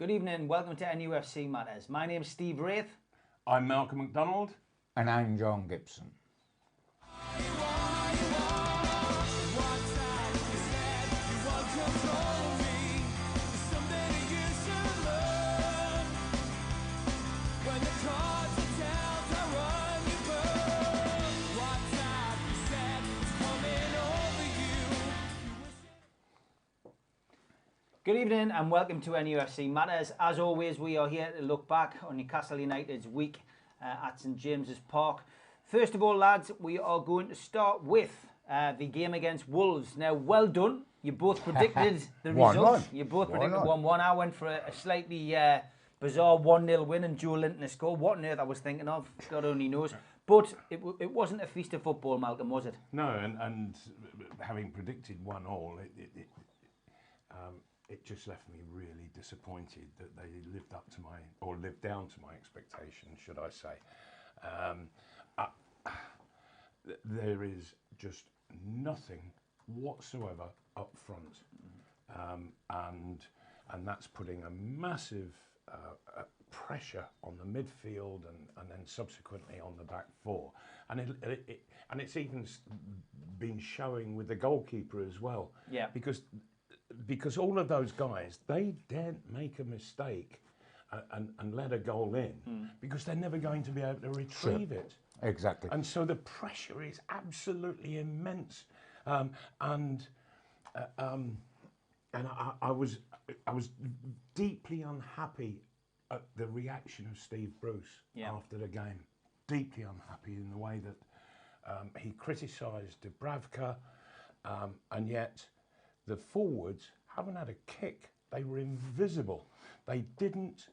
Good evening, welcome to NUFC Matters. My name's Steve Wraith. I'm Malcolm McDonald. And I'm John Gibson. Good evening and welcome to NUFC Matters. As always, we are here to look back on Newcastle United's week at St James's Park. First of all, lads, we are going to start with the game against Wolves. Now, well done. You both predicted the result. You both predicted 1-1. I went for a slightly bizarre 1-0 win and Joe Linton to score. What on earth I was thinking of, God only knows. But it wasn't a feast of football, Malcolm, was it? No, and having predicted 1-1, it just left me really disappointed that they lived up to lived down to my expectations, should I say. There is just nothing whatsoever up front, and that's putting a massive pressure on the midfield and then subsequently on the back four, and it's even been showing with the goalkeeper as well. Yeah, because all of those guys, they daren't make a mistake and let a goal in because they're never going to be able to retrieve it. Exactly. And so the pressure is absolutely immense. And I was deeply unhappy at the reaction of Steve Bruce after the game. Deeply unhappy in the way that he criticised Dubravka, and yet the forwards haven't had a kick. They were invisible. They didn't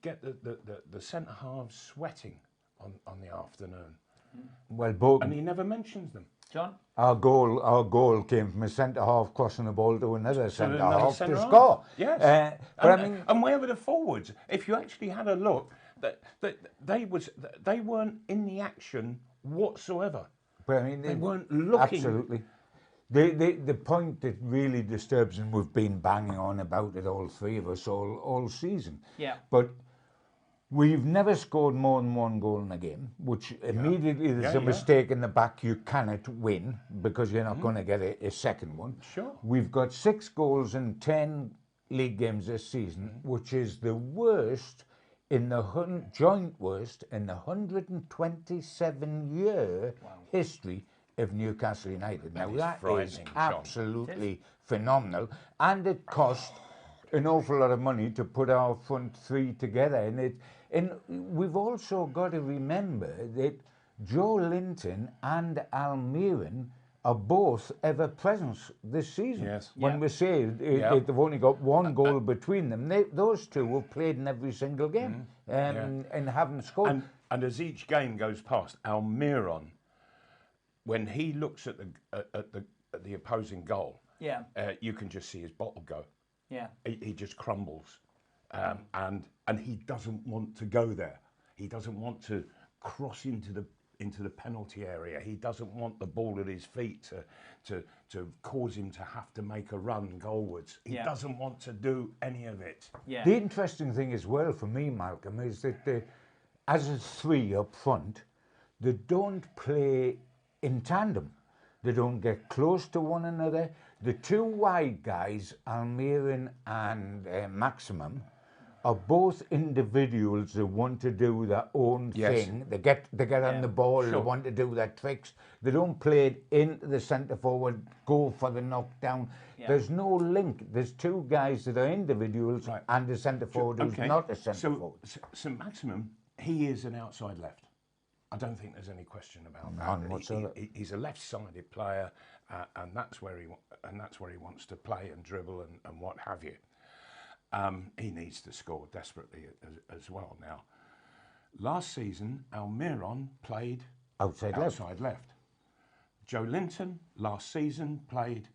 get the centre halves sweating on the afternoon. Well, and he never mentions them. John? Our goal came from a centre half crossing the ball to another centre half to score. Yes. And where were the forwards? If you actually had a look, they weren't in the action whatsoever. But I mean, they weren't looking. Absolutely. The point that really disturbs, and we've been banging on about it, all three of us, all season. Yeah. But we've never scored more than one goal in a game, which immediately there's a mistake in the back. You cannot win because you're not going to get a second one. Sure. We've got 6 goals in 10 league games this season, which is the worst in the joint worst in the 127-year history of Newcastle United. Now that is absolutely phenomenal, and it cost an awful lot of money to put our front three together. And we've also got to remember that Joe Linton and Almiron are both ever presence this season. Yes. When we say they've only got one goal between them, those two have played in every single game and haven't scored. And as each game goes past, Almiron, when he looks at the opposing goal, you can just see his bottle go. Yeah, he just crumbles, and he doesn't want to go there. He doesn't want to cross into the penalty area. He doesn't want the ball at his feet to cause him to have to make a run goalwards. He doesn't want to do any of it. Yeah. The interesting thing as well for me, Malcolm, is that as a three up front, they don't play in tandem. They don't get close to one another. The two wide guys, Almiron and Maximum, are both individuals that want to do their own thing. They get on the ball, they want to do their tricks. They don't play it into the centre forward, go for the knockdown. There's no link. There's two guys that are individuals and a centre forward who's not a centre forward. So Maximum, he is an outside left. I don't think there's any question about that. He's a left-sided player, and that's where he wants to play and dribble and what have you. He needs to score desperately as well. Now, last season, Almiron played outside left. Joe Linton last season played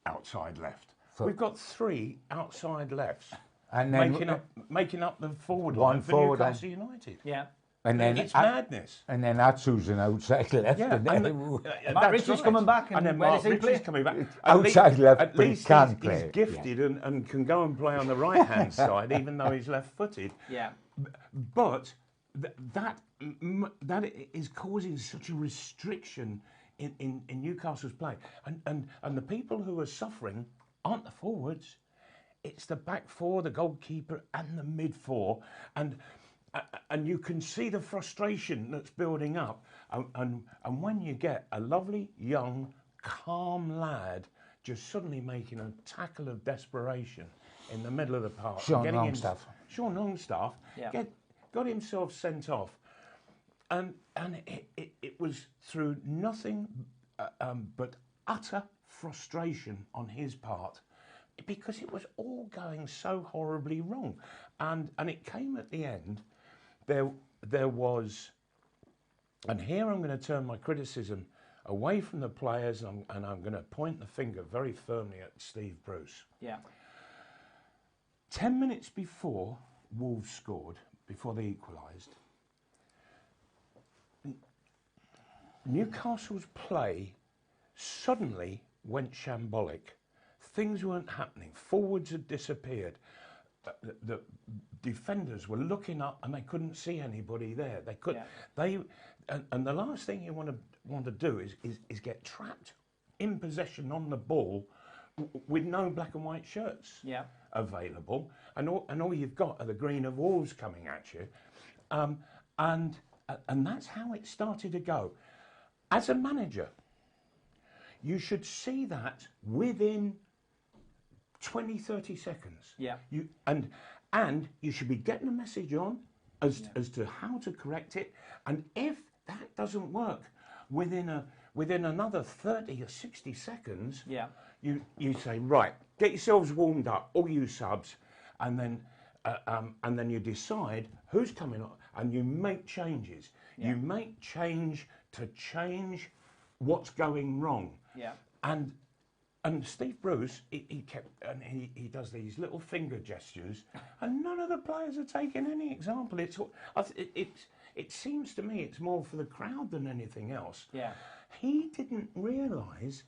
outside left. We've got 3 outside lefts, and then making up the forward line for Newcastle United. Yeah. And then it's madness. And then Atsu's an outside left. Yeah, Matt Ritchie's coming back, and then where Mark does he play? Ritchie's coming back. Outside left, at but he least can he's play. gifted and can go and play on the right-hand side, even though he's left-footed. Yeah. But that is causing such a restriction in Newcastle's play. And the people who are suffering aren't the forwards. It's the back four, the goalkeeper and the mid four. And you can see the frustration that's building up. And when you get a lovely, young, calm lad just suddenly making a tackle of desperation in the middle of the park. Sean Longstaff. Yeah. Got himself sent off. And it was through nothing but utter frustration on his part, because it was all going so horribly wrong. And it came at the end. There was, and here I'm going to turn my criticism away from the players, and I'm going to point the finger very firmly at Steve Bruce. Yeah. 10 minutes before Wolves scored, before they equalised, Newcastle's play suddenly went shambolic. Things weren't happening. Forwards had disappeared. The defenders were looking up and they couldn't see anybody there. They could. Yeah. And the last thing you want to do is get trapped in possession on the ball with no black and white shirts available, and all you've got are the green of Wolves coming at you, and that's how it started to go. As a manager, you should see that within 20, 30 seconds. Yeah. And you should be getting a message on as to how to correct it. And if that doesn't work within another 30 or 60 seconds, you say, right, get yourselves warmed up, all you subs, and then you decide who's coming on, and you make changes. Yeah. You make change to change what's going wrong. Yeah. And Steve Bruce, he does these little finger gestures, and none of the players are taking any example. It seems to me it's more for the crowd than anything else. Yeah. He didn't realise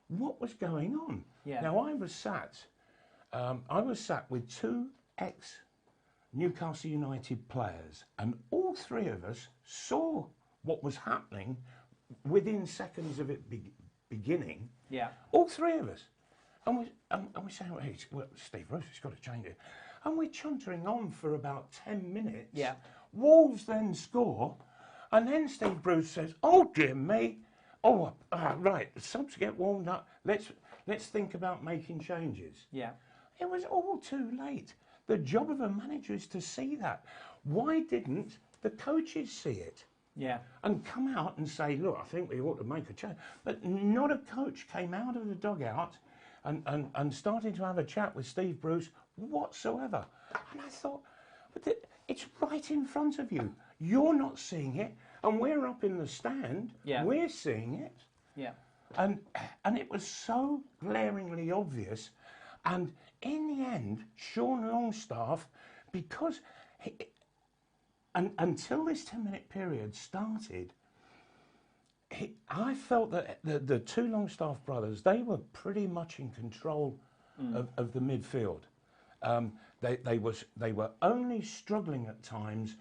what was going on. Yeah. Now I was sat with two ex-Newcastle United players, and all three of us saw what was happening within seconds of it beginning. Yeah. All three of us. And we're saying, well, Steve Bruce has got to change it. And we're chuntering on for about 10 minutes. Yeah. Wolves then score. And then Steve Bruce says, oh, dear me. Oh, right, the subs get warmed up. Let's think about making changes. Yeah. It was all too late. The job of a manager is to see that. Why didn't the coaches see it? Yeah. And come out and say, look, I think we ought to make a change. But not a coach came out of the dugout and started to have a chat with Steve Bruce whatsoever. And I thought, but it's right in front of you. You're not seeing it, and we're up in the stand. Yeah. We're seeing it. Yeah. And it was so glaringly obvious. And in the end, Sean Longstaff, because until this 10-minute period started, I felt that the two Longstaff brothers, they were pretty much in control of the midfield. They were only struggling at times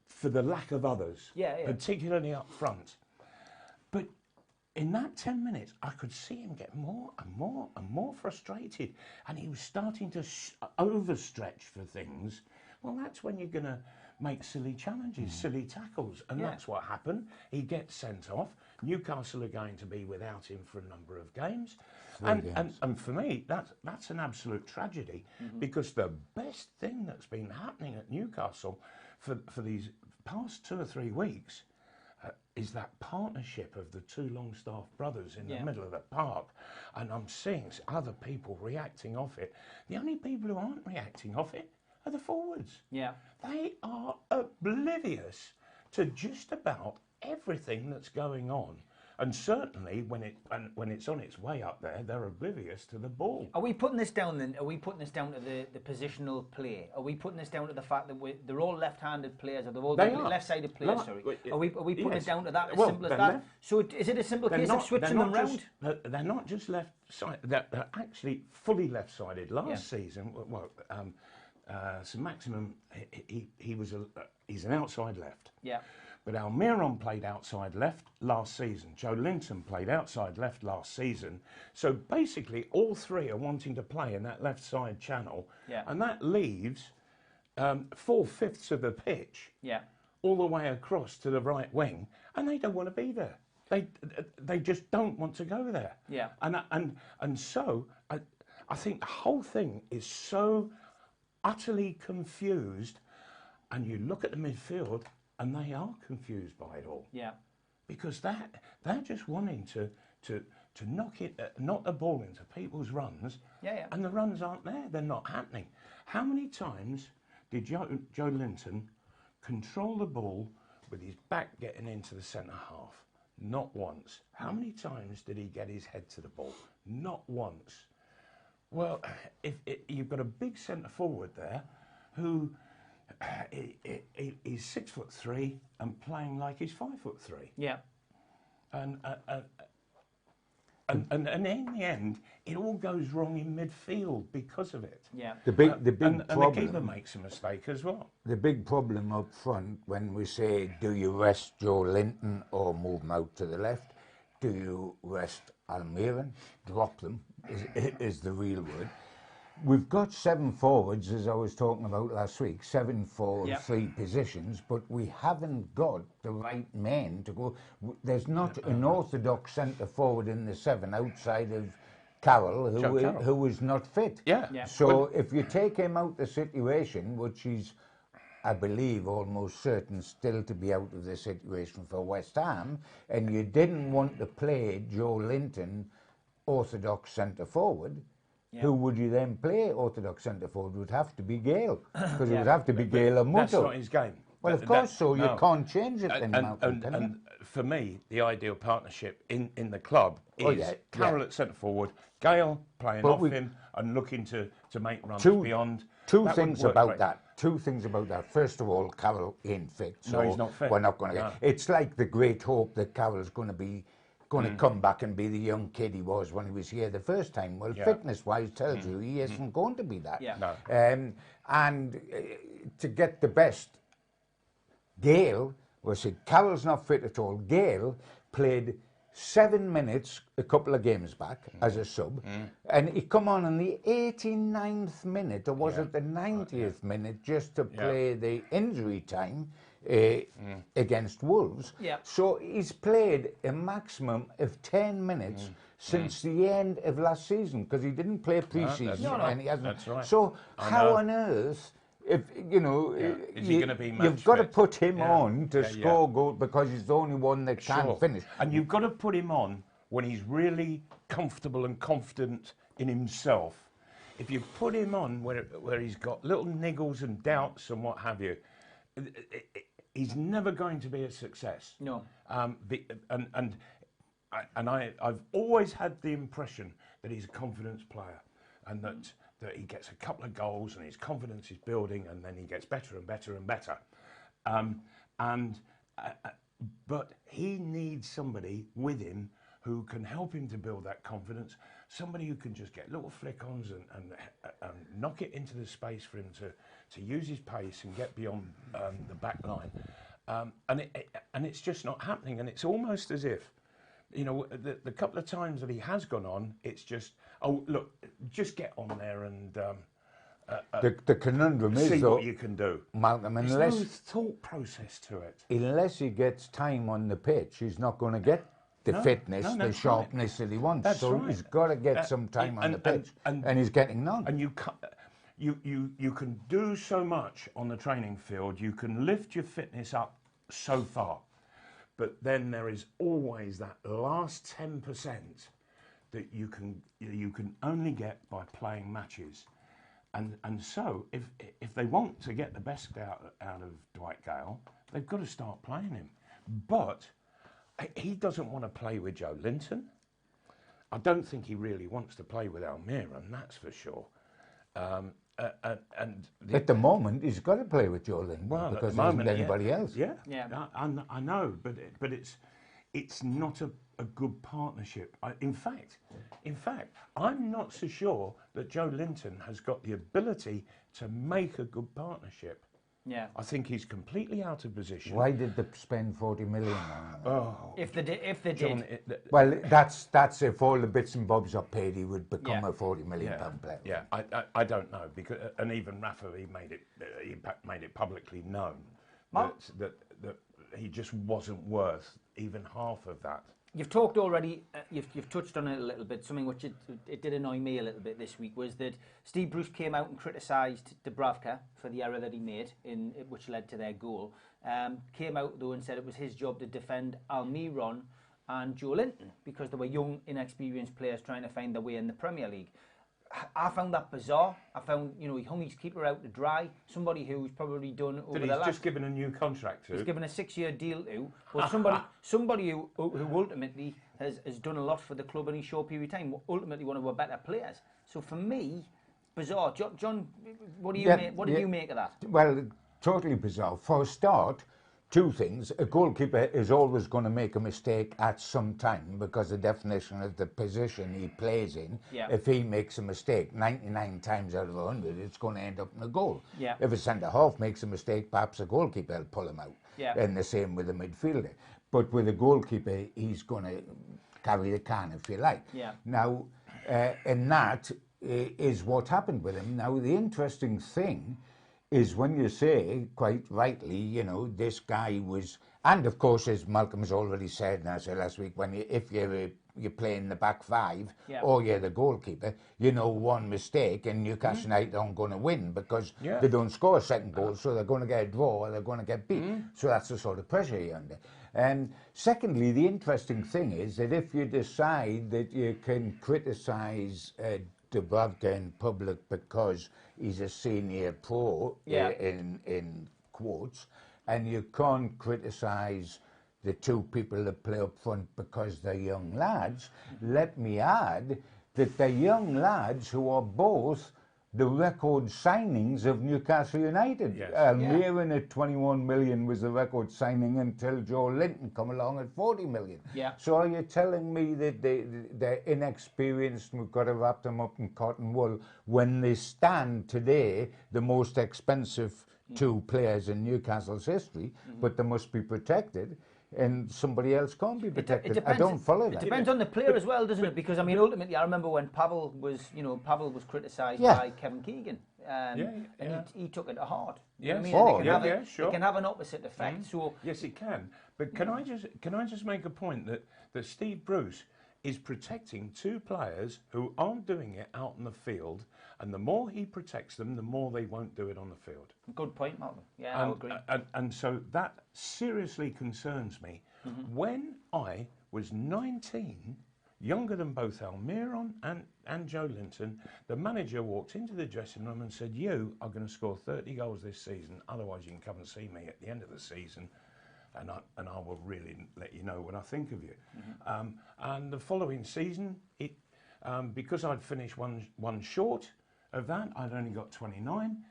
for the lack of others, particularly up front. But in that 10 minutes, I could see him get more and more and more frustrated, and he was starting to overstretch for things. Well, that's when you're going to make silly challenges, silly tackles, and that's what happened. He gets sent off. Newcastle are going to be without him for a number of games, and for me, that's an absolute tragedy, because the best thing that's been happening at Newcastle for these past 2 or 3 weeks is that partnership of the two Longstaff brothers in the middle of the park, and I'm seeing other people reacting off it. The only people who aren't reacting off it are the forwards. Yeah. They are oblivious to just about everything that's going on. And certainly when it's on its way up there, they're oblivious to the ball. Are we putting this down then? Are we putting this down to the positional play? Are we putting this down to the fact that they're all left-handed players, or they're all left-sided players? Sorry. Are we putting it down to that? As simple as that? So is it a simple case of switching them round? They're not just left-sided. They're actually fully left-sided. Last season, so Maximum, he's an outside left. Yeah. But Almiron played outside left last season. Joe Linton played outside left last season. So basically, all three are wanting to play in that left side channel. Yeah. And that leaves 4/5 of the pitch all the way across to the right wing. And they don't want to be there. They just don't want to go there. Yeah. And so I think the whole thing is so utterly confused. And you look at the midfield, and they are confused by it all. Yeah. Because they're just wanting to knock the ball into people's runs. Yeah. And the runs aren't there. They're not happening. How many times did Joe Linton control the ball with his back getting into the centre half? Not once. How many times did he get his head to the ball? Not once. Well, if you've got a big centre forward there who he's 6'3" and playing like he's 5'3". Yeah. And in the end, it all goes wrong in midfield because of it. Yeah. The big and problem. the keeper makes a mistake as well. The big problem up front, when we say, do you rest Joe Linton or move him out to the left? Do you rest Almiron? Drop them is the real word. We've got 7 forwards, as I was talking about last week, 7 for 3 positions, but we haven't got the right men to go. There's not an orthodox centre forward in the 7 outside of Carroll, who is not fit. Yeah. So if you take him out the situation, which he's, I believe, almost certain still to be out of the situation for West Ham, and you didn't want to play Joe Linton orthodox centre forward, who would you then play orthodox centre forward? It would have to be Gale, because it would have to be Gale or Muto. That's not his game. Well, of course, you can't change it then, Malcolm, can you? And for me, the ideal partnership in the club is Carroll at centre forward, Gale playing off him and looking to make runs beyond. Two things about that. Two things about that. First of all, Carroll ain't fit, so he's not fit. We're not going to get. It's like the great hope that Carroll's going to come back and be the young kid he was when he was here the first time. Well, fitness-wise tells you he isn't going to be that. Yeah. No. And to get the best, Gale, Carroll's not fit at all. Gale played 7 minutes a couple of games back as a sub, and he come on in the 89th minute, or was it the 90th minute, just to play the injury time against Wolves. Yeah. So he's played a maximum of 10 minutes since the end of last season, because he didn't play pre-season. And he hasn't. That's right. So how on earth, if is he going to be match you've got to fit? put him on to score goals, because he's the only one that can finish. And you've got to put him on when he's really comfortable and confident in himself. If you put him on where he's got little niggles and doubts and what have you, he's never going to be a success. No. I've always had the impression that he's a confidence player, and that he gets a couple of goals and his confidence is building, and then he gets better and better and better. But he needs somebody with him who can help him to build that confidence, somebody who can just get little flick-ons and knock it into the space for him to use his pace and get beyond the back line. And it's just not happening, and it's almost as if, the couple of times that he has gone on, it's just, oh, look, just get on there and the conundrum is, see though, what you can do. Malcolm, There's unless no thought process to it. Unless he gets time on the pitch, he's not going to get the fitness, the sharpness that he wants. That's so right. he's got to get some time on the pitch, and he's getting none. And you can do so much on the training field. You can lift your fitness up so far, but then there is always that last 10% that you can only get by playing matches. And so if they want to get the best out of Dwight Gale, they've got to start playing him. But he doesn't want to play with Joe Linton. I don't think he really wants to play with Almiron, that's for sure. And at the moment, he's got to play with Joe Linton because there isn't anybody else. Yeah. I know, but it's not a good partnership. In fact, I'm not so sure that Joe Linton has got the ability to make a good partnership. Yeah, I think he's completely out of position. Why did they spend 40 million on it? Oh, if they did. John, well, that's if all the bits and bobs are paid, he would become a 40 million pound player. Yeah, I don't know, because and even Rafa, he made it publicly known that he just wasn't worth even half of that. You've talked already, you've touched on it a little bit. Something which it did annoy me a little bit this week was that Steve Bruce came out and criticised Dubravka for the error that he made, which led to their goal. Came out though and said it was his job to defend Almiron and Joe Linton because they were young, inexperienced players trying to find their way in the Premier League. I found that bizarre. I found, he hung his keeper out to dry. Somebody who's probably done over the last... just given a new contract to. He's given a 6-year deal to. But somebody who ultimately has done a lot for the club in a short period of time. Ultimately, one of our better players. So for me, bizarre. John, what do you make of that? Well, totally bizarre. For a start, two things. A goalkeeper is always going to make a mistake at some time because the definition of the position he plays in, if he makes a mistake 99 times out of 100, it's going to end up in a goal. Yeah. If a centre-half makes a mistake, perhaps a goalkeeper will pull him out. Yeah. And the same with the midfielder. But with a goalkeeper, he's going to carry the can, if you like. Yeah. Now, and that is what happened with him. Now, the interesting thing is when you say, quite rightly, this guy was, and of course, as Malcolm has already said, and I said last week, if you're playing the back five or you're the goalkeeper, one mistake and Newcastle United aren't going to win because they don't score a second goal, so they're going to get a draw or they're going to get beat. So that's the sort of pressure you're under. And secondly, the interesting thing is that if you decide that you can criticise Dubravka in public because he's a senior pro in quotes, and you can't criticise the two people that play up front because they're young lads. Let me add that they're young lads who are both the record signings of Newcastle United. Yes. Almiron at 21 million was the record signing until Joe Linton come along at 40 million. Yeah. So are you telling me that they're inexperienced and we've got to wrap them up in cotton wool when they stand today the most expensive two players in Newcastle's history, but they must be protected? And somebody else can't be protected. I don't follow that. It depends on the player as well, doesn't it? Because ultimately, I remember when Pavel was criticised by Kevin Keegan, and he took it to heart. Yes. It can have an opposite effect. So yes, it can. But can I just make a point that Steve Bruce is protecting two players who aren't doing it out in the field, and the more he protects them, the more they won't do it on the field. Good point, Malcolm. Yeah, I agree. And so that seriously concerns me. When I was 19, younger than both Almiron and Joe Linton, the manager walked into the dressing room and said, "You are going to score 30 goals this season, otherwise you can come and see me at the end of the season. And I will really let you know what I think of you." And the following season, because I'd finished one short of that, I'd only got 29.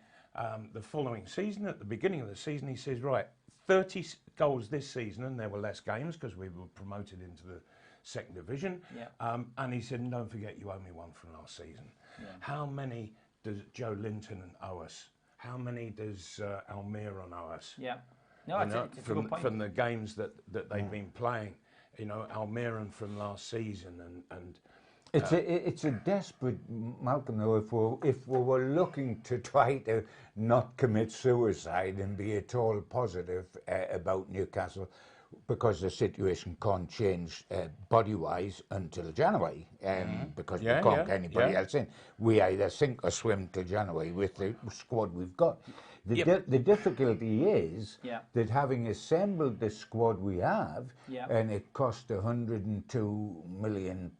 The following season, at the beginning of the season, he says, "Right, 30 goals this season," and there were less games because we were promoted into the second division. And he said, "And don't forget, you owe me one from last season." How many does Joe Linton owe us? How many does Almiron owe us? No, it's a good point. From the games that they've been playing, Almiron from last season, and it's a desperate, Malcolm, though, if we were looking to try to not commit suicide and be at all positive about Newcastle, because the situation can't change body-wise until January, because we can't get anybody else in. We either sink or swim till January with the squad we've got. The difficulty is that having assembled the squad we have, and it cost £102 million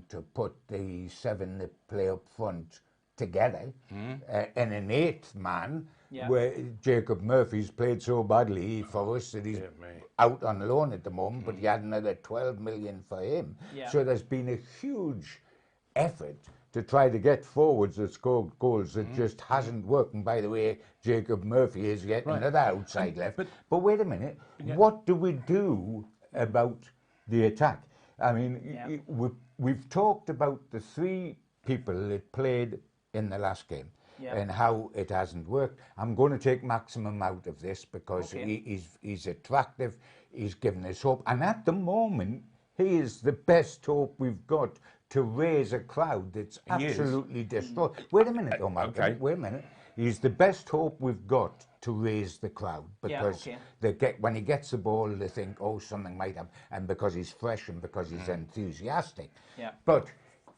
to put the 7 that play up front together, and an 8th man, Yeah. where Jacob Murphy's played so badly for us that he's out on loan at the moment, but you had another 12 million for him. Yeah. So there's been a huge effort to try to get forwards that score goals that just hasn't worked. And by the way, Jacob Murphy is yet another outside left. But wait a minute, what do we do about the attack? I mean, we've talked about the 3 people that played in the last game and how it hasn't worked. I'm going to take Maximum out of this because he's attractive, he's given us hope. And at the moment, he is the best hope we've got to raise a crowd that's absolutely destroyed. Wait a minute, Malcolm. Wait a minute. He's the best hope we've got to raise the crowd because when he gets the ball, they think, oh, something might happen, and because he's fresh and because he's enthusiastic. Yeah. But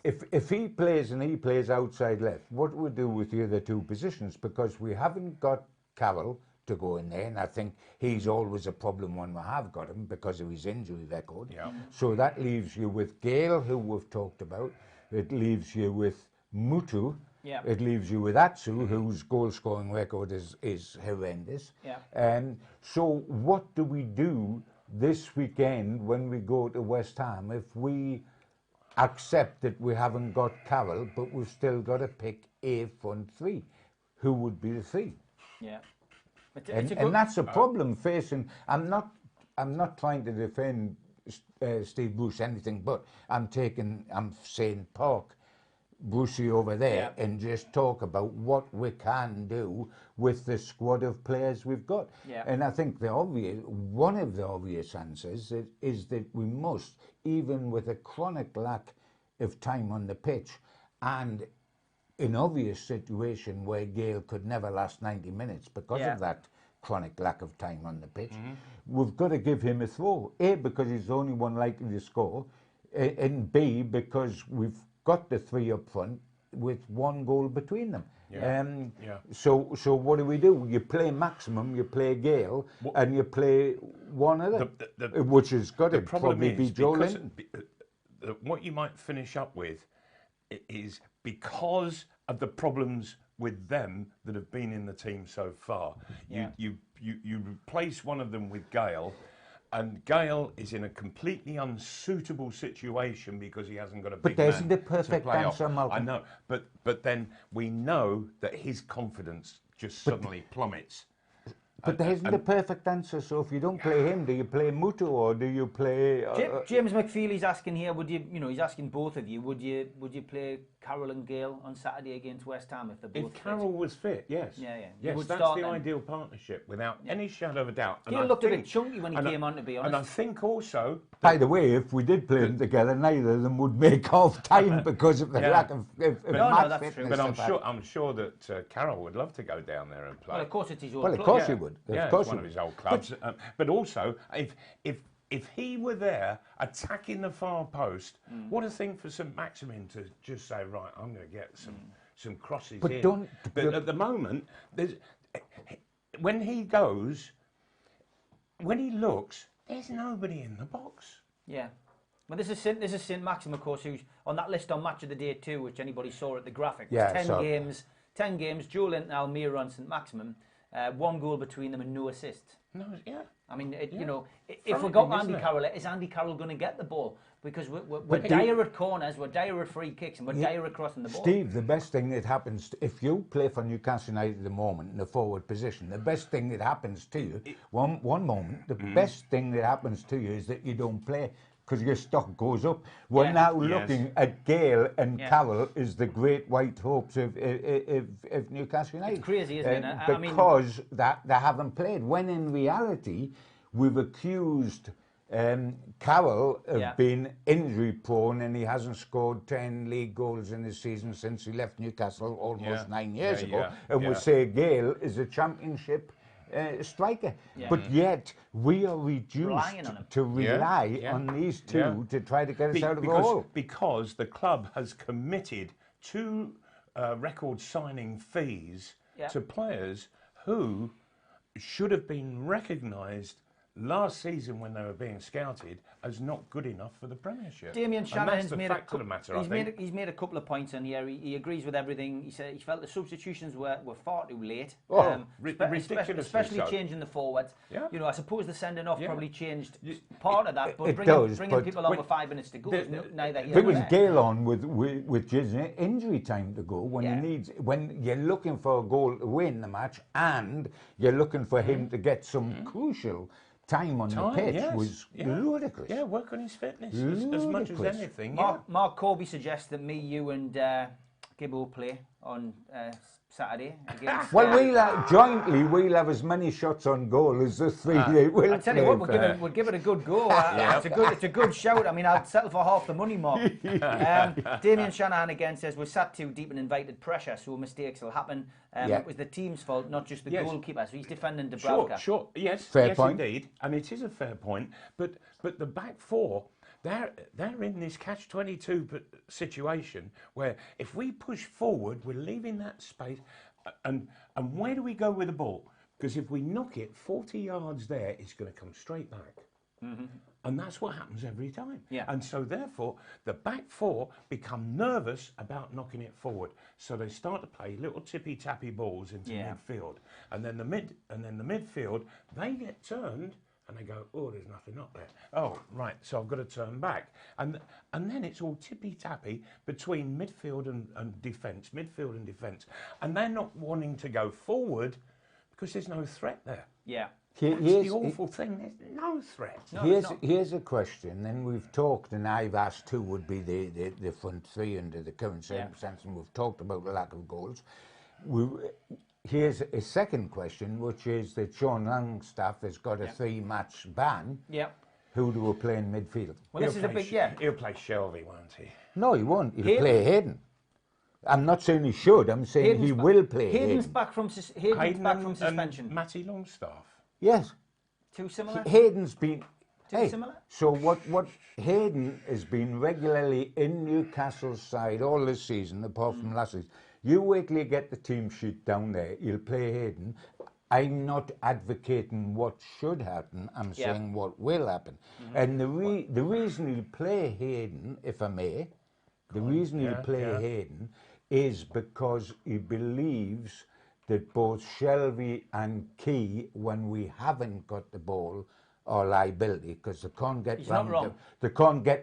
if he plays and he plays outside left, what do we do with the other 2 positions? Because we haven't got Carroll to go in there, and I think he's always a problem when we have got him because of his injury record. Yeah. So that leaves you with Gale, who we've talked about. It leaves you with Mutu. Yeah. It leaves you with Atsu, whose goal-scoring record is horrendous. Yeah. So what do we do this weekend when we go to West Ham if we accept that we haven't got Carroll, but we've still got to pick a front 3? Who would be the 3? Yeah. And that's a problem facing. I'm not trying to defend Steve Bruce anything, but I'm saying park Brucey over there and just talk about what we can do with the squad of players we've got. Yeah. And I think one of the obvious answers is that we must, even with a chronic lack of time on the pitch and an obvious situation where Gale could never last 90 minutes because of that chronic lack of time on the pitch, we've got to give him a throw. A, because he's the only one likely to score, and B, because we've got the 3 up front with 1 goal between them. So what do? You play Maximum, you play Gale, and you play one other, which has got to probably be Joe Linton. What you might finish up with is because of the problems with them that have been in the team so far. You replace one of them with Gale, and Gale is in a completely unsuitable situation because he hasn't got a big man. But there isn't a perfect answer, Malcolm. I know, but then we know that his confidence just suddenly plummets. But there isn't a perfect answer. So if you don't play him, do you play Mutu or do you play? James McFeely's asking here. He's asking both of you. Would you play Carroll and Gale on Saturday against West Ham if they're both fit? If Carroll was fit, yes. Yeah. Yes, that's the ideal partnership without any shadow of a doubt. Gale looked a bit chunky when he came on, to be honest. And I think also. By the way, if we did play them together, neither of them would make half time because of the lack of match fitness. But I'm sure that Carroll would love to go down there and play. Well, of course it's his old club. Well, of course he would. Of course, one of his old clubs. But also, if he were there attacking the far post, what a thing for St Maximin to just say, right, I'm going to get some crosses in. But at the moment, when he goes, when he looks, there's nobody in the box. Yeah. Well, this is St Maxim, of course, who's on that list on Match of the Day 2, which anybody saw at the graphic. Yeah, 10 games, Joe Linton, Almira and St Maximum. 1 goal between them and no assists. No, I mean, if we got Andy Carroll, is Andy Carroll going to get the ball? Because we're dire at corners, we're dire at free kicks, and we're dire at crossing the ball. Steve, the best thing that happens, if you play for Newcastle United at the moment in the forward position, the best thing that happens to you, best thing that happens to you is that you don't play. Because your stock goes up. We're now looking at Gale and Carroll as the great white hopes of Newcastle United. It's crazy, isn't it? Because they haven't played. When in reality, we've accused Carroll of being injury prone, and he hasn't scored 10 league goals in his season since he left Newcastle almost 9 years ago. And we say Gale is a championship striker, but yet we are reduced to rely on these two to try to get us out of the hole. Because the club has committed to record signing fees to players who should have been recognised last season when they were being scouted as not good enough for the Premiership. Damien And Shanahan's that's the made fact of the matter, he's made a couple of points in here. He agrees with everything. He said he felt the substitutions were far too late. Ridiculously especially so. changing the forwards. Yeah. You know, I suppose the sending off Yeah. probably changed part of that, but It bringing does, people on with 5 minutes to go is neither here There nor was there. Gale on with just injury time to go when when you're looking for a goal to win the match and you're looking for him to get some crucial time on the pitch was ludicrous. Yeah, work on his fitness as much as anything. Mark Corby suggests that me, you, and Gibbo play on Saturday against. Well, we'll have as many shots on goal as the three they will. I tell you what, we'll give it a good go. It's a good shout. I mean, I'd settle for half the money, Mark. Damien Shanahan again says we're sat too deep and invited pressure, so mistakes will happen. It was the team's fault, not just the goalkeeper. So he's defending Dubravka. Sure. Yes, fair point. Indeed, and it is a fair point. But the back four, they're in this catch-22 situation where if we push forward, we're leaving that space. And where do we go with the ball? Because if we knock it 40 yards there, it's going to come straight back. Mm-hmm. And that's what happens every time. Yeah. And so therefore, the back four become nervous about knocking it forward. So they start to play little tippy-tappy balls into midfield. And then the midfield, they get turned. And they go, oh, there's nothing up there. Oh, right, so I've got to turn back. And then it's all tippy-tappy between midfield and defence, And they're not wanting to go forward because there's no threat there. Yeah. That's the awful thing, there's no threat. Here's a question, and we've talked, and I've asked who would be the front three under the current circumstances, and we've talked about the lack of goals. Here's a second question, which is that Sean Longstaff has got a 3-match ban. Yeah. Who do we play in midfield? Well, this is a big He'll play Shelby, won't he? No, he won't. He'll play Hayden. I'm not saying he should. I'm saying he will play Hayden. Hayden's back from suspension. And Matty Longstaff. Yes. Too similar? Hayden's been... Too similar? So what Hayden has been regularly in Newcastle's side all this season, apart from last season. You wait till you get the team sheet down there, you'll play Hayden. I'm not advocating what should happen, I'm saying what will happen. And the reason he'll play Hayden, if I may, Hayden is because he believes that both Shelby and Key, when we haven't got the ball, are liability because they can't get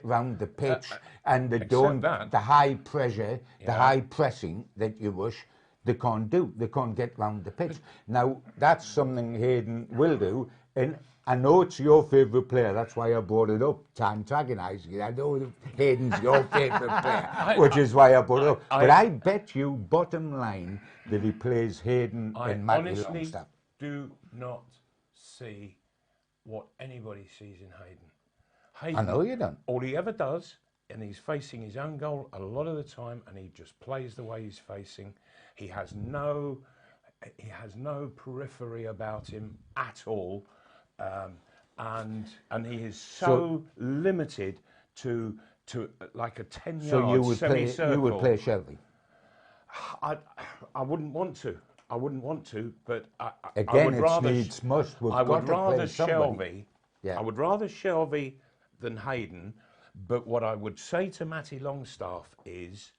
round the pitch and they don't the high pressure, the high pressing that you wish they can't do. They can't get round the pitch. Now that's something Hayden will do, and I know it's your favourite player. That's why I brought it up. Antagonising you. I know Hayden's your favourite player, which is why I brought it up. But I bet you, bottom line, that he plays Hayden and Matty Longstaff. Do not see what anybody sees in Hayden. I know you don't. All he ever does, and he's facing his own goal a lot of the time, and he just plays the way he's facing. He has no periphery about him at all, and he is so limited to like a 10-yard semicircle. You would play Shelby. I wouldn't want to. But again, it's needs must. I would rather Shelby. Yeah. I would rather Shelby than Hayden. But what I would say to Matty Longstaff is,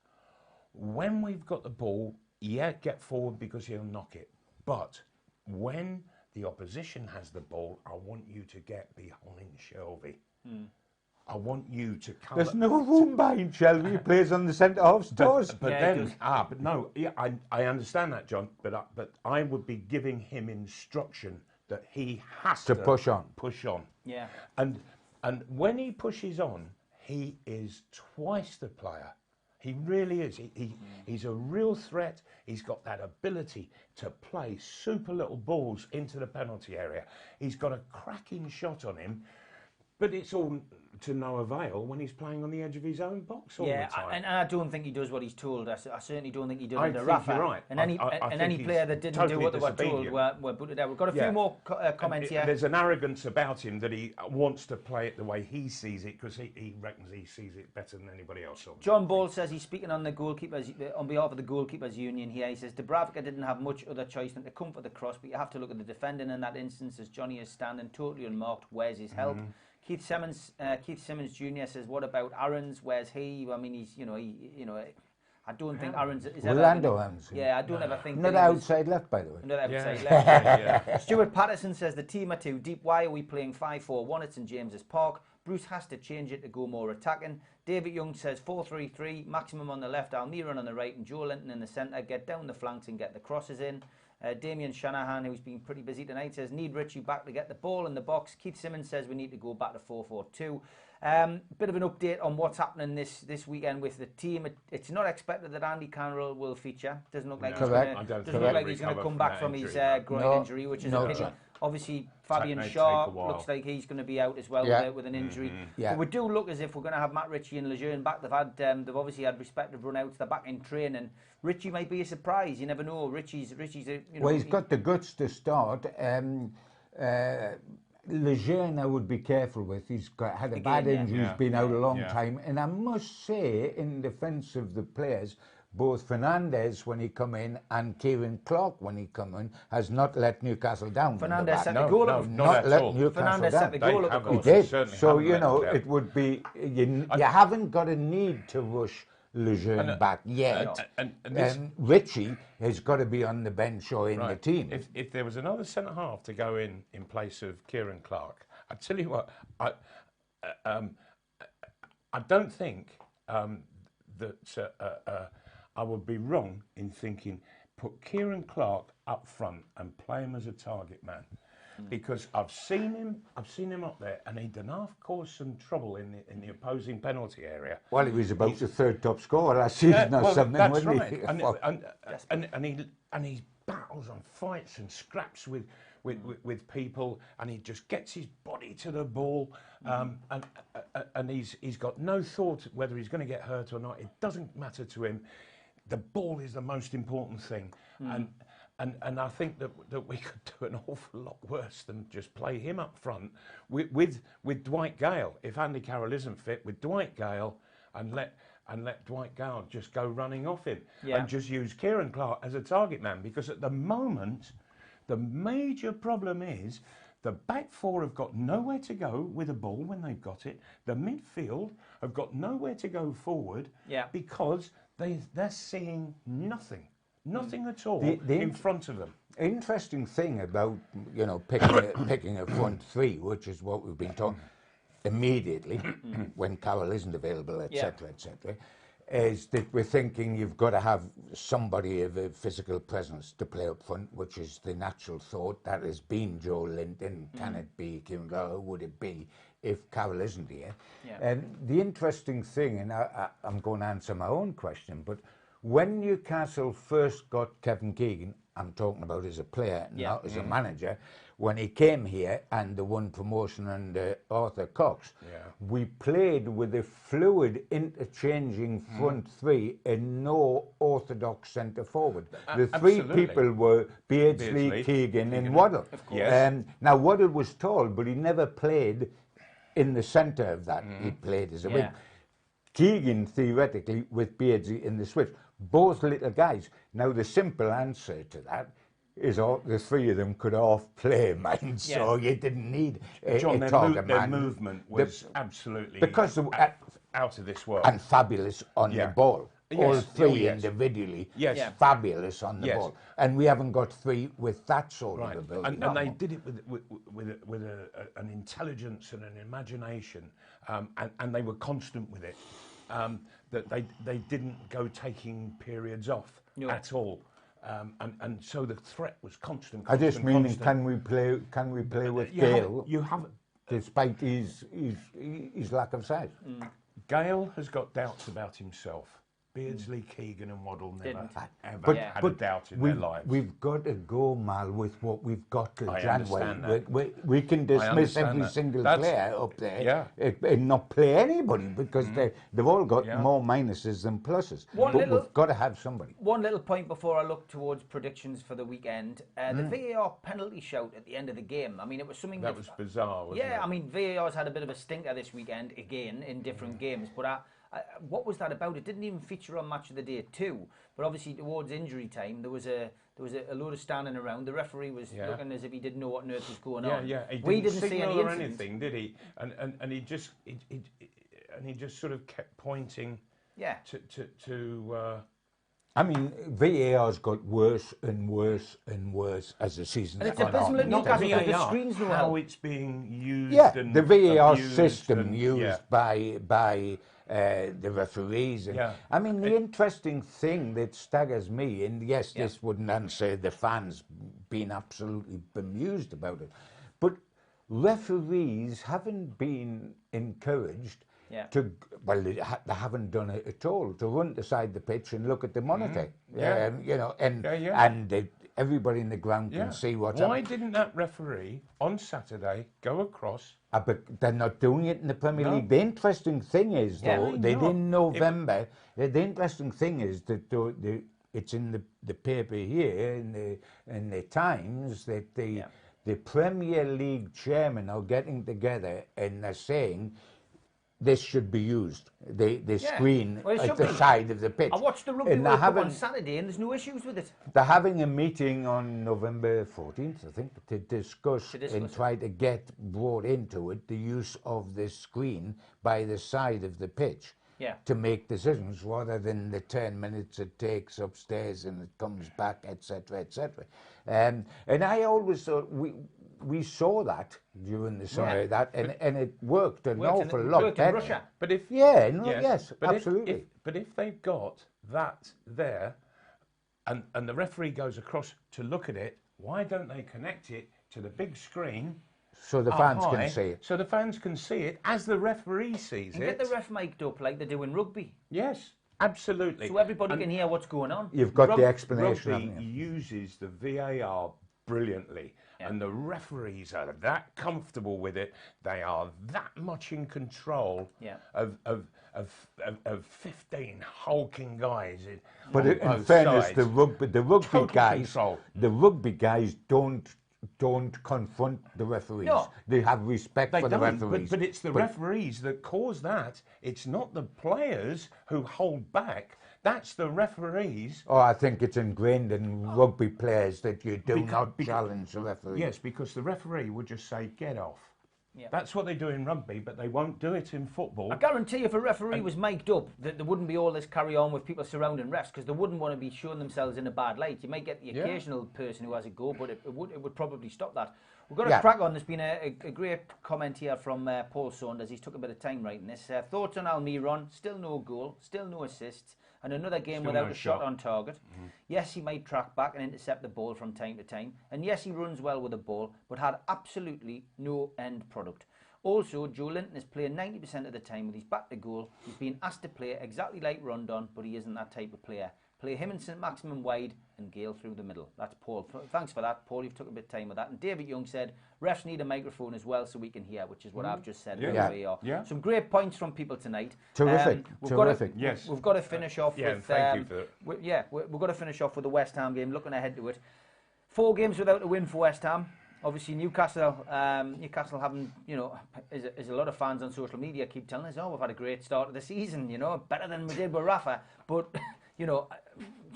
when we've got the ball, get forward because he'll knock it. But when the opposition has the ball, I want you to get behind Shelby. I want you to come. There's no room behind Shelby. He plays on the centre half toes. I understand that, John. But I would be giving him instruction that he has to push on. Push on. Yeah. And when he pushes on, he is twice the player. He really is. He's a real threat. He's got that ability to play super little balls into the penalty area. He's got a cracking shot on him. But it's all to no avail when he's playing on the edge of his own box all the time. And I don't think he does what he's told. I certainly don't think he did I under think Rafa. you're right. And any player that didn't do what they were told were booted out. We've got a few more comments here. There's an arrogance about him that he wants to play it the way he sees it because he reckons he sees it better than anybody else. John Ball says he's speaking on the goalkeepers on behalf of the goalkeepers union here. He says Dubravka didn't have much other choice than to come for the cross, but you have to look at the defending in that instance as Johnny is standing totally unmarked. Where's his help? Keith Simmons Jr. says, what about Aaron's? Where's he? I mean, I don't think Aaron's is ever. Orlando Aaron's. Yeah, I don't ever think. Not outside left, by the way. Not outside left. Stuart Patterson says the team are too deep. Why are we playing 5-4-1 at St James's Park? Bruce has to change it to go more attacking. David Young says 4-3-3, Maximum on the left, Almiron on the right, and Joe Linton in the centre. Get down the flanks and get the crosses in. Damien Shanahan, who's been pretty busy tonight, says need Richie back to get the ball in the box. Keith Simmons says we need to go back to 4-4-2. Bit of an update on what's happening this weekend with the team. It's not expected that Andy Carroll will feature. Doesn't look like he's going to come back from his groin injury, which is a pity. Obviously, Fabian Shaw looks like he's going to be out as well with an injury. But we do look as if we're going to have Matt Ritchie and Lejeune back. They've obviously had respective run-outs. They're back in training. Ritchie might be a surprise. You never know. Ritchie's well, he's got the guts to start. Lejeune, I would be careful with. He's had a bad injury. He's been out a long time. And I must say, in defence of the players, both Fernandez when he come in and Kieran Clark when he come in has not let Newcastle down. Fernandez set the goal up. Not let Newcastle Fernandez down. set the goal up. He did. So it would be you haven't got a need to rush Lejeune back yet. And Ritchie has got to be on the bench or in the team. If there was another centre half to go in place of Kieran Clark, I tell you what, I don't think that I would be wrong in thinking put Kieran Clark up front and play him as a target man. Because I've seen him up there, and he did half cause some trouble in the opposing penalty area. Well, he was about the third top scorer last season or something, that's wasn't right. he? And he battles and fights and scraps with people, and he just gets his body to the ball, and he's got no thought whether he's going to get hurt or not. It doesn't matter to him. The ball is the most important thing, and I think that we could do an awful lot worse than just play him up front with Dwight Gale. If Andy Carroll isn't fit, with Dwight Gale, and let Dwight Gale just go running off him, and just use Kieran Clark as a target man. Because at the moment, the major problem is the back four have got nowhere to go with the ball when they've got it. The midfield have got nowhere to go forward because they're seeing nothing at all in front of them. Interesting thing about picking a front three, which is what we've been talking immediately when Carroll isn't available, etc., is that we're thinking you've got to have somebody of a physical presence to play up front, which is the natural thought. That has been Joe Linton. Can it be Kieran Clark? Would it be if Carroll isn't here? And the interesting thing, and I'm going to answer my own question, but when Newcastle first got Kevin Keegan, I'm talking about as a player, not as a manager, when he came here and the won promotion under Arthur Cox, we played with a fluid, interchanging front three and no orthodox centre forward. The three people were Beardsley, Keegan and Waddle. Now, Waddle was tall, but he never played in the centre of that. He played as a wing. Keegan, theoretically, with Beardsley in the switch. Both little guys. Now, the simple answer to that is all the three of them could off-play, man, so you didn't need a target man. Their movement was absolutely out of this world. And fabulous on the ball. All three individually, fabulous on the ball. And we haven't got three with that sort of ability. And they did it with an intelligence and an imagination, and they were constant with it. That they didn't go taking periods off at all. And so the threat was constant. I just mean, can we play with Gale? You haven't, despite his lack of size. Gale has got doubts about himself. Beardsley, Keegan and Waddle never Didn't. ever had a doubt in their lives. We've got to go, Mal, with what we've got till I January. understand that. We can dismiss understand every that. single That's- player up there Yeah. and not play anybody because they've all got Yeah. more minuses than pluses. One But little- we've got to have somebody. One little point before I look towards predictions for the weekend. The VAR penalty shout at the end of the game. I mean, it was something That was bizarre, wasn't it? Yeah, I mean, VAR's had a bit of a stinker this weekend, again, in different games. But what was that about? It didn't even feature on Match of the Day 2. But obviously, towards injury time, there was a load of standing around. The referee was looking as if he didn't know what on earth was going on. Yeah. We didn't see signal any or incidents. anything, did he? And he just sort of kept pointing. Yeah. To I mean, VAR's got worse and worse and worse as the season's And it's gone abysmal on. at Newcastle because the screens no how help. it's being used. Yeah, and the VAR abused system and- used yeah. by the referees. And, Yeah. I mean, the interesting thing that staggers me, and yes, this wouldn't answer the fans being absolutely bemused about it, but referees haven't been encouraged to, well, they haven't done it at all, to run beside the pitch and look at the monitor. Yeah. You know, and everybody in the ground can see what's Why happening. didn't that referee on Saturday go across? But they're not doing it in the Premier League. The interesting thing is, though, why they not? did in November. The interesting thing is that it's in the paper here, in the Times, that the Premier League chairmen are getting together and they're saying this should be used. The screen Well, it at should the be. side of the pitch. I watched the Rugby And World Cup on Saturday and there's no issues with it. they're having a meeting on November 14th, I think, to discuss and try to get brought into it the use of this screen by the side of the pitch to make decisions rather than the 10 minutes it takes upstairs and it comes back, etc., etc. And I always thought we saw that during the summer, and it worked an awful lot worked better. in Russia. But if But absolutely. But if they've got that there, and the referee goes across to look at it, why don't they connect it to the big screen? So the up fans high, can see it. So the fans can see it as the referee sees And it. get the ref mic'd up like they do in rugby. Yes, absolutely. So everybody can hear what's going on. You've got the explanation. Rugby haven't you? uses the VAR brilliantly, and the referees are that comfortable with it. They are that much in control of 15 hulking guys. But on in both fairness, sides. the rugby Total guys, control. the rugby guys don't confront the referees. No. They have respect They for the don't, referees. but it's the referees that cause that. It's not the players who hold back. That's the referees. Oh, I think it's ingrained in rugby players that you do not challenge the referee. Yes, because the referee would just say, get off. Yeah. That's what they do in rugby, but they won't do it in football. I guarantee if a referee was mic'd up, that there wouldn't be all this carry on with people surrounding refs because they wouldn't want to be showing themselves in a bad light. You might get the occasional person who has a go, but it would probably stop that. We've got to crack on. There's been a great comment here from Paul Saunders. He's took a bit of time writing this. Thoughts on Almiron? Still no goal, still no assists, and another game Still without no a shot shot. on target. Yes, he might track back and intercept the ball from time to time, and yes, he runs well with the ball, but had absolutely no end product. Also, Joe Linton is playing 90% of the time with his back to goal. He's been asked to play exactly like Rondon, but he isn't that type of player. Play him and St Maximin wide and Gale through the middle. That's Paul. Thanks for that, Paul. You've took a bit of time with that. And David Young said, refs need a microphone as well so we can hear, which is what I've just said. Yeah. Some great points from people tonight. Terrific. Terrific. Yes. We've got to finish off with... thank you for that. We've got to finish off with the West Ham game, looking ahead to it. 4 games without a win for West Ham. Obviously, Newcastle haven't, as a lot of fans on social media keep telling us, we've had a great start of the season, better than we did with Rafa. But,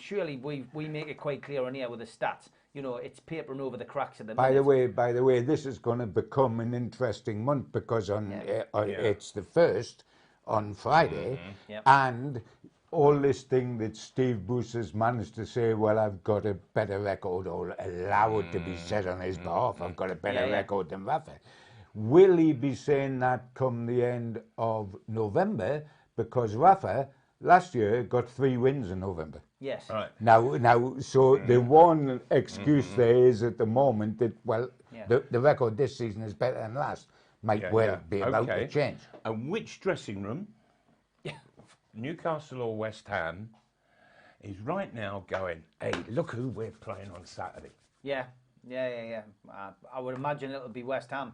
surely we make it quite clear on here with the stats. It's papering over the cracks at the minute. By the way, this is going to become an interesting month because it's the 1st on Friday, and all this thing that Steve Bruce has managed to say, well, I've got a better record, or allow it to be said on his behalf, I've got a better record than Rafa. Will he be saying that come the end of November? Because Rafa, last year, got 3 wins in November. Yes. Right. Now, so the one excuse there is at the moment that, the record this season is better than last. Might be about to change. And which dressing room Newcastle or West Ham is right now going, hey, look who we're playing on Saturday. Yeah. I would imagine it'll be West Ham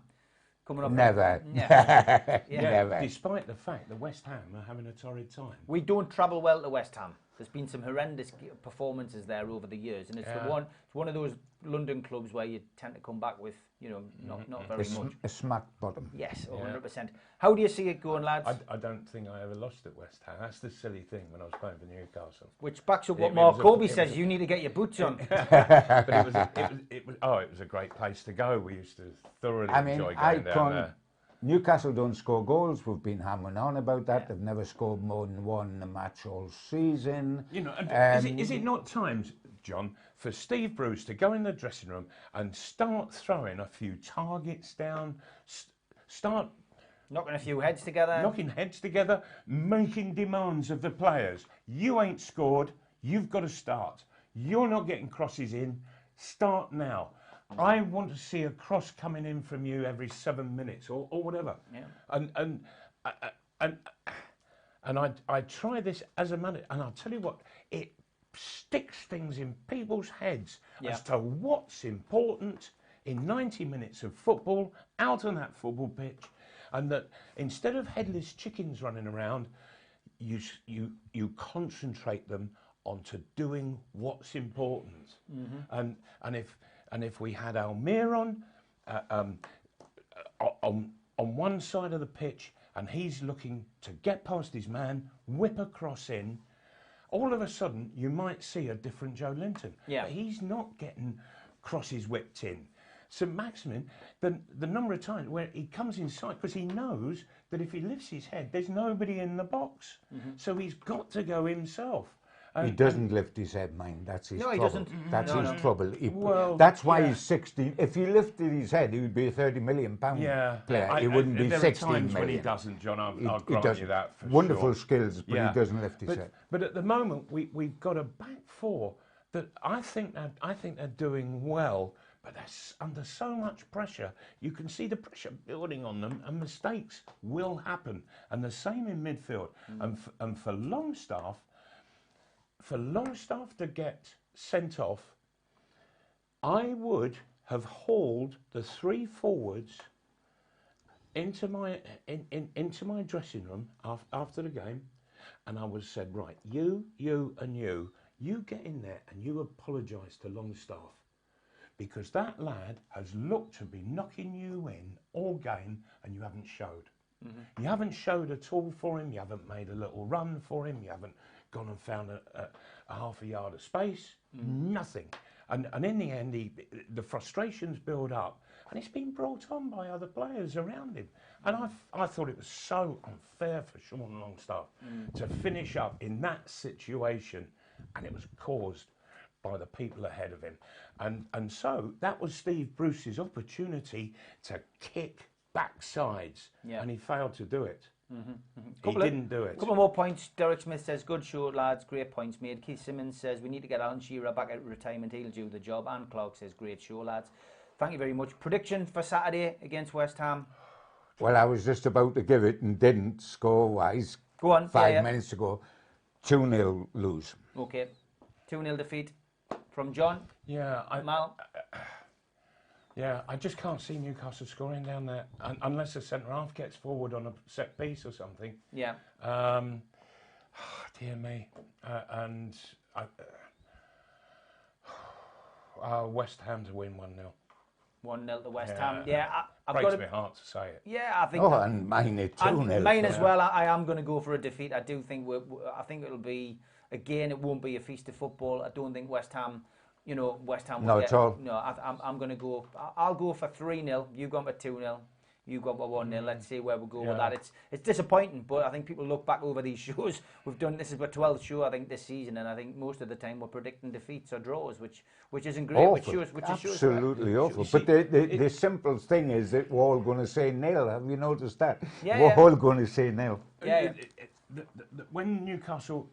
coming up. Never. Never. Despite the fact that West Ham are having a torrid time. We don't travel well to West Ham. There's been some horrendous performances there over the years, and it's it's one of those London clubs where you tend to come back with, not very much. A smack bottom. Yes, 100%. How do you see it going, lads? I don't think I ever lost at West Ham. That's the silly thing when I was playing for Newcastle. Which backs up what Mark Corby says. You need to get your boots on. But it was a great place to go. We used to thoroughly enjoy going down there. Newcastle don't score goals. We've been hammering on about that. They've never scored more than one a match all season. Is it not times, John, for Steve Bruce to go in the dressing room and start throwing a few targets down, start knocking a few heads together, making demands of the players? You ain't scored. You've got to start. You're not getting crosses in. Start now. I want to see a cross coming in from you every 7 minutes or whatever. Yeah. And I try this as a manager, and I'll tell you what, it sticks things in people's heads as to what's important in 90 minutes of football out on that football pitch, and that instead of headless chickens running around, you concentrate them onto doing what's important. And if we had Almir on one side of the pitch and he's looking to get past his man, whip a cross in, all of a sudden you might see a different Joe Linton. Yeah. But he's not getting crosses whipped in. St Maximin, the number of times where he comes inside, because he knows that if he lifts his head, there's nobody in the box. So he's got to go himself. He doesn't lift his head, mind. That's his trouble. No, he doesn't. That's his trouble. That's why he's 16. If he lifted his head, he would be a £30 million player. He wouldn't be 16 million. When he doesn't, John, I'll grant you that for Wonderful sure. skills, but he doesn't lift his head. But at the moment, we've got a back four that I think they're doing well, but they're under so much pressure. You can see the pressure building on them, and mistakes will happen. And the same in midfield. And for Longstaff to get sent off, I would have hauled the three forwards into my dressing room after the game, and I would have said, right, you get in there and you apologise to Longstaff, because that lad has looked to be knocking you in all game and you haven't showed. You haven't showed at all for him. You haven't made a little run for him. You haven't gone and found a half a yard of space. Nothing. And in the end, the frustrations build up, and it's been brought on by other players around him. And I thought it was so unfair for Sean Longstaff to finish up in that situation, and it was caused by the people ahead of him. And so that was Steve Bruce's opportunity to kick backsides, and he failed to do it. He didn't do it. A couple more points. Derek Smith says, good show, lads. Great points made. Keith Simmons says, we need to get Alan Shearer back out of retirement. He'll do the job. And Clark says, great show, lads. Thank you very much. Prediction for Saturday against West Ham? Well, I was just about to give it and didn't score-wise. Go on. 5 minutes ago. 2-0 lose. Okay. 2-0 defeat from John. Yeah. Mal? Yeah, I just can't see Newcastle scoring down there unless the centre half gets forward on a set piece or something. Yeah. Dear me. And West Ham to win 1-0. 1-0 to West Ham. Yeah, I've breaks got my heart to say it. Yeah, I think. Oh, and mine at 2-0. Mine as well. I am going to go for a defeat. I do think I think it'll be, again, it won't be a feast of football. I don't think West Ham. West Ham will Not at all. No, I'm going to go. I'll go for 3-0. You go for 2-0. You go for 1-0. Let's see where we go with that. It's disappointing, but I think people look back over these shows. We've done, this is our 12th show, I think, this season, and I think most of the time we're predicting defeats or draws, which isn't great. Awful. Absolutely awful. But the simple thing is that we're all going to say nil. Have you noticed that? Yeah, we're all going to say nil. Yeah. When Newcastle,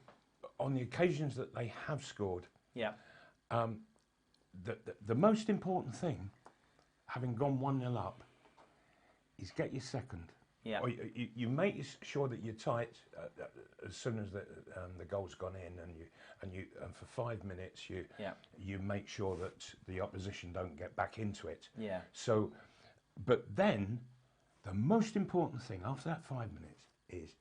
on the occasions that they have scored, the most important thing, having gone 1-0 up, is get your second. Yeah. Or you make sure that you're tight as soon as the goal's gone in, and for 5 minutes you make sure that the opposition don't get back into it. Yeah. So, but then the most important thing after that 5 minutes is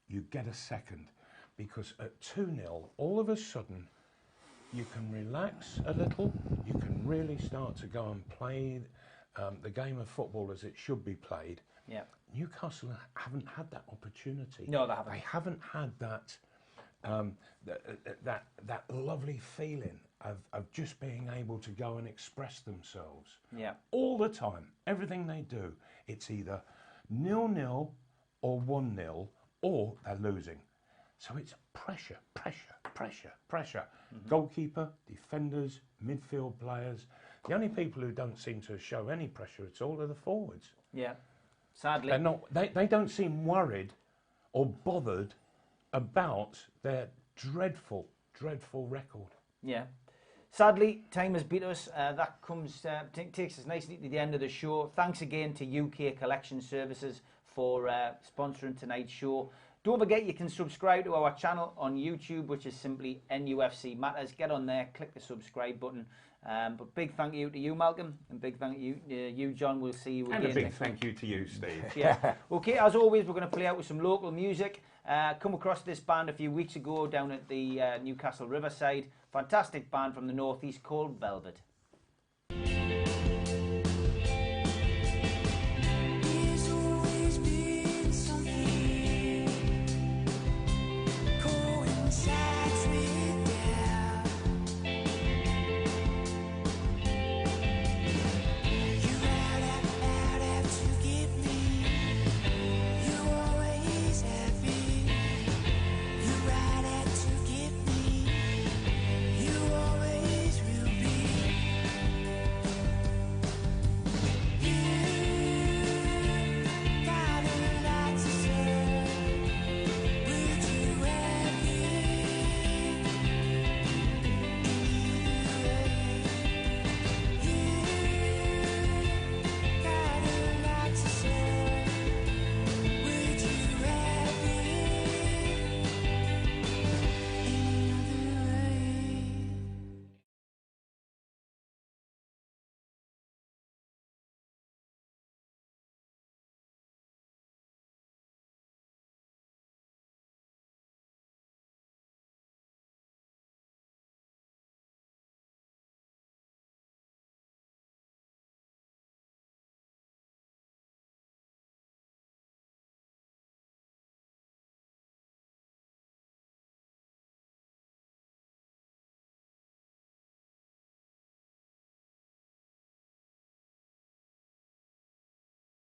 you get a second, because at 2-0, all of a sudden you can relax a little. You can really start to go and play the game of football as it should be played. Yeah. Newcastle haven't had that opportunity. No, they haven't. They haven't had that that lovely feeling of just being able to go and express themselves. Yeah. All the time, everything they do, it's either 0-0 or 1-0, or they're losing. So it's pressure, pressure, pressure, pressure. Goalkeeper, defenders, midfield players. The only people who don't seem to show any pressure at all are the forwards. Yeah. Sadly. They're not. They don't seem worried or bothered about their dreadful, dreadful record. Yeah. Sadly, time has beat us. That takes us nicely to the end of the show. Thanks again to UK Collection Services for sponsoring tonight's show. Don't forget you can subscribe to our channel on YouTube, which is simply NUFC Matters. Get on there, click the subscribe button. But big thank you to you, Malcolm, and big thank you to you, John. We'll see you again. And a big thank you to you, Steve. Yeah. Okay, as always, we're going to play out with some local music. Come across this band a few weeks ago down at the Newcastle Riverside. Fantastic band from the northeast called Velvet.